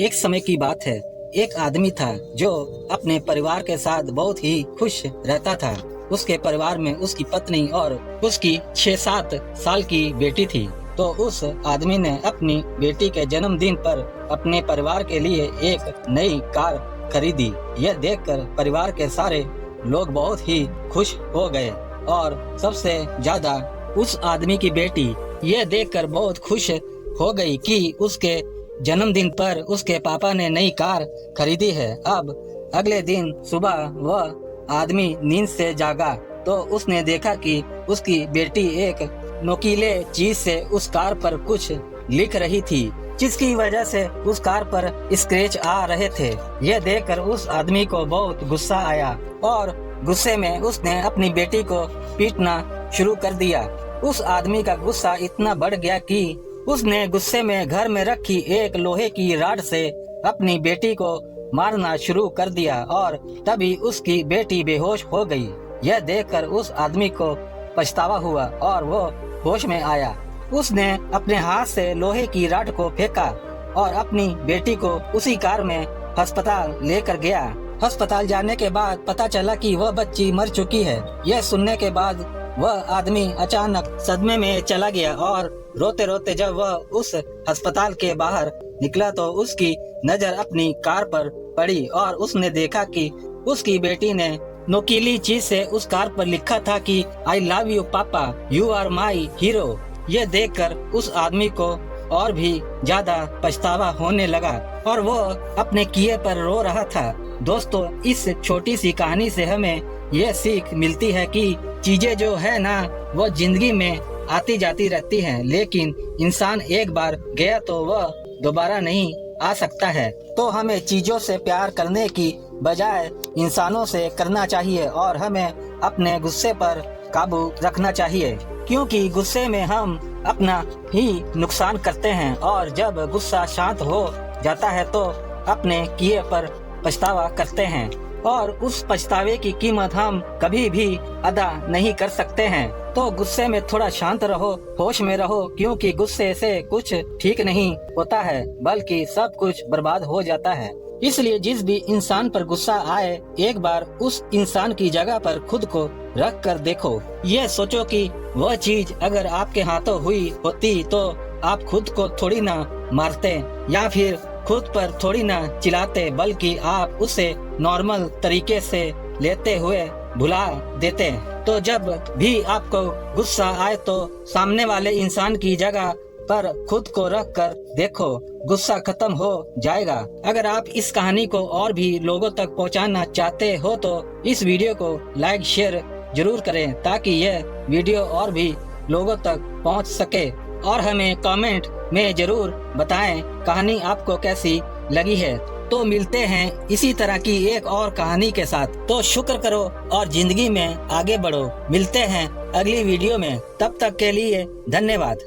एक समय की बात है। एक आदमी था जो अपने परिवार के साथ बहुत ही खुश रहता था। उसके परिवार में उसकी पत्नी और उसकी 6-7 साल की बेटी थी। तो उस आदमी ने अपनी बेटी के जन्मदिन पर अपने परिवार के लिए एक नई कार खरीदी। यह देखकर परिवार के सारे लोग बहुत ही खुश हो गए और सबसे ज्यादा उस आदमी की बेटी यह देखकर बहुत खुश हो गई कि उसके जन्मदिन पर उसके पापा ने नई कार खरीदी है। अब अगले दिन सुबह वह आदमी नींद से जागा तो उसने देखा कि उसकी बेटी एक नोकीले चीज से उस कार पर कुछ लिख रही थी, जिसकी वजह से उस कार पर स्क्रैच आ रहे थे। यह देखकर उस आदमी को बहुत गुस्सा आया और गुस्से में उसने अपनी बेटी को पीटना शुरू कर दिया। उस आदमी का गुस्सा इतना बढ़ गया कि उसने गुस्से में घर में रखी एक लोहे की रॉड से अपनी बेटी को मारना शुरू कर दिया और तभी उसकी बेटी बेहोश हो गई। यह देखकर उस आदमी को पछतावा हुआ और वो होश में आया। उसने अपने हाथ से लोहे की रॉड को फेंका और अपनी बेटी को उसी कार में अस्पताल लेकर गया। अस्पताल जाने के बाद पता चला कि वह बच्ची मर चुकी है। यह सुनने के बाद वह आदमी अचानक सदमे में चला गया और रोते रोते जब वह उस अस्पताल के बाहर निकला तो उसकी नजर अपनी कार पर पड़ी और उसने देखा कि उसकी बेटी ने नोकीली चीज से उस कार पर लिखा था कि आई लव यू पापा, यू आर माई हीरो। यह देखकर उस आदमी को और भी ज्यादा पछतावा होने लगा और वो अपने किए पर रो रहा था। दोस्तों, इस छोटी सी कहानी से हमें यह सीख मिलती है कि चीजें जो है ना वो जिंदगी में आती जाती रहती हैं, लेकिन इंसान एक बार गया तो वह दोबारा नहीं आ सकता है। तो हमें चीजों से प्यार करने की बजाय इंसानों से करना चाहिए और हमें अपने गुस्से पर काबू रखना चाहिए, क्योंकि गुस्से में हम अपना ही नुकसान करते हैं और जब गुस्सा शांत हो जाता है तो अपने किए पर पछतावा करते हैं और उस पछतावे की कीमत हम कभी भी अदा नहीं कर सकते हैं। तो गुस्से में थोड़ा शांत रहो, होश में रहो, क्योंकि गुस्से से कुछ ठीक नहीं होता है बल्कि सब कुछ बर्बाद हो जाता है। इसलिए जिस भी इंसान पर गुस्सा आए एक बार उस इंसान की जगह पर खुद को रख कर देखो। ये सोचो कि वह चीज अगर आपके हाथों हुई होती तो आप खुद को थोड़ी ना मारते या फिर खुद पर थोड़ी ना चिल्लाते, बल्कि आप उसे नॉर्मल तरीके से लेते हुए भुला देते। तो जब भी आपको गुस्सा आए तो सामने वाले इंसान की जगह पर खुद को रख कर देखो, गुस्सा खत्म हो जाएगा। अगर आप इस कहानी को और भी लोगों तक पहुंचाना चाहते हो तो इस वीडियो को लाइक शेयर जरूर करें ताकि यह वीडियो और भी लोगों तक पहुंच सके और हमें कमेंट में जरूर बताएं कहानी आपको कैसी लगी है। तो मिलते हैं इसी तरह की एक और कहानी के साथ। तो शुक्र करो और जिंदगी में आगे बढ़ो। मिलते हैं अगली वीडियो में, तब तक के लिए धन्यवाद।